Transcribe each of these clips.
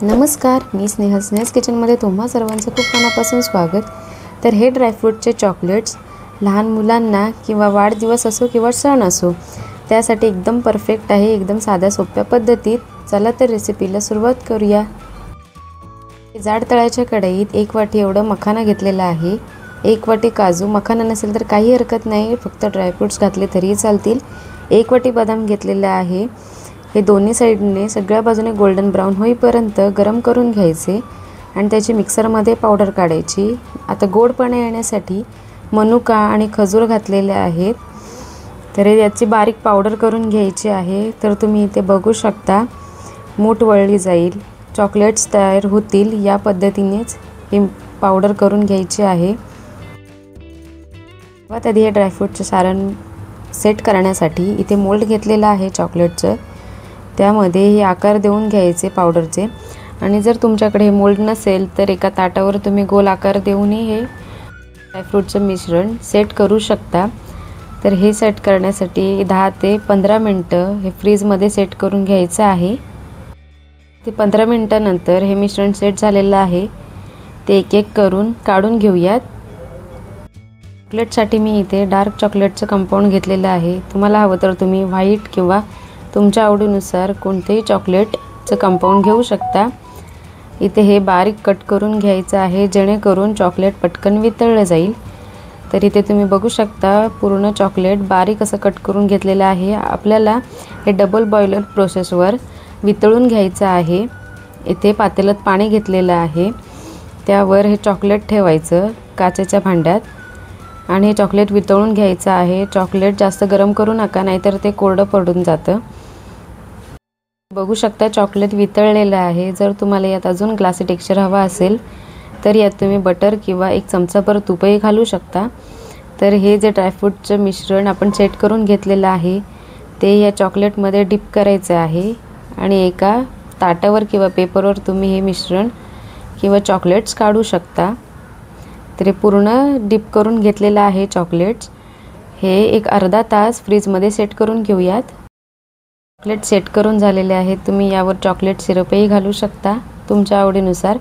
नमस्कार, मी स्नेहल स्नेहल्स किचनमध्ये तुम्हा सर्वांचं खूप मनापासून स्वागत। तर हे ड्रायफ्रूटचे चॉकलेट्स लहान मुलांना किंवा वाढदिवस असो किंवा सण असो त्यासाठी एकदम परफेक्ट आहे, एकदम साध्या सोप्या पद्धतीत। चला तर रेसिपीला सुरुवात करूया। जाड तळ्याच्या कढईत 1 वाटी एवढं मखाना घेतलेला आहे, 1 वाटी काजू, मखाना नसेल तर काही हरकत नाही, फक्त ड्रायफ्रूट्स घातले तरी चालतील। 1 वाटी बदाम घेतलेला आहे। हे दोन्ही साइडने सगळ्या बाजूने गोल्डन ब्राउन होईपर्यंत गरम करून घ्यायचे आणि त्याची मिक्सरमध्ये पावडर काढायची। आता गोडपणा येण्यासाठी मनुका आणि खजूर घातलेले आहेत, तर याची बारीक पावडर करून घ्यायची आहे। तर तुम्ही इथे बघू शकता, मूठ वळली जाईल, चॉकलेट्स तयार होतील, या पद्धतीनेच ही पावडर करून घ्यायची आहे। सर्वात आधी हे ड्रायफ्रूटचे सारण सेट करण्यासाठी इथे मोल्ड घेतलेला आहे चॉकलेटचं, त्यामध्ये हे आकार देऊन घ्यायचे पावडरचे। आणि जर तुमच्याकडे हे मोल्ड नसेल तर एका ताटावर तुम्ही गोल आकार देऊनही हे ड्रायफ्रूटचं मिश्रण सेट करू शकता। तर हे सेट करण्यासाठी 10 ते 15 मिनिटं हे फ्रीजमध्ये सेट करून घ्यायचं आहे। ते 15 मिनिटांनंतर हे मिश्रण सेट झालेलं आहे, ते एक एक करून काढून घेऊयात। चॉकलेटसाठी मी इथे डार्क चॉकलेटचं कंपाऊंड घेतलेलं आहे, तुम्हाला हवं तर तुम्ही व्हाईट किंवा तुमच्या आवडीनुसार कोणतेही चॉकलेटचं कंपाऊंड घेऊ शकता। इथे हे बारीक कट करून घ्यायचं आहे, जेणेकरून चॉकलेट पटकन वितळलं जाईल। तर इथे तुम्ही बघू शकता, पूर्ण चॉकलेट बारीक असं कट करून घेतलेलं आहे। आपल्याला हे डबल बॉयलर प्रोसेसवर वितळून घ्यायचं आहे। इथे पातेल्यात पाणी घेतलेलं आहे, त्यावर हे चॉकलेट ठेवायचं काचेच्या भांड्यात आणि हे चॉकलेट वितळून घ्यायचं आहे। चॉकलेट जास्त गरम करू नका, नाहीतर ते कोरडं पडून जातं। बघू शकता चॉकलेट वितळलेलं आहे। जर तुम्हाला यात अजून ग्लासी टेक्स्चर हवा असेल तर यात तुम्ही बटर किंवा 1 चमचाभर तूपही घालू शकता। तर हे जे ड्रायफ्रूटचं मिश्रण आपण सेट करून घेतलेलं आहे ते या चॉकलेटमध्ये डिप करायचं आहे आणि एका ताटावर किंवा पेपरवर तुम्ही हे मिश्रण किंवा चॉकलेट्स काढू शकता। तर हे पूर्ण डिप करून घेतलेलं आहे चॉकलेट्स। हे एक अर्धा तास फ्रीजमध्ये सेट करून घेऊयात। चॉकलेट सेट करून झालेले आहेत, तुम्ही यावर चॉकलेट सिरपही घालू शकता तुमच्या आवडीनुसार।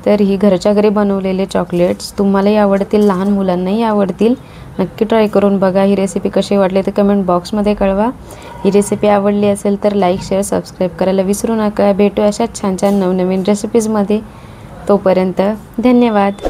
तर ही घरच्या घरी बनवलेले चॉकलेट्स तुम्हालाही आवडतील, लहान मुलांनाही आवडतील। नक्की ट्राय करून बघा। ही रेसिपी कशी वाटली ते कमेंट बॉक्समध्ये कळवा। ही रेसिपी आवडली असेल तर लाईक, शेअर, सबस्क्राईब करायला विसरू नका। भेटू अशाच छान छान नवनवीन रेसिपीजमध्ये। तोपर्यंत धन्यवाद।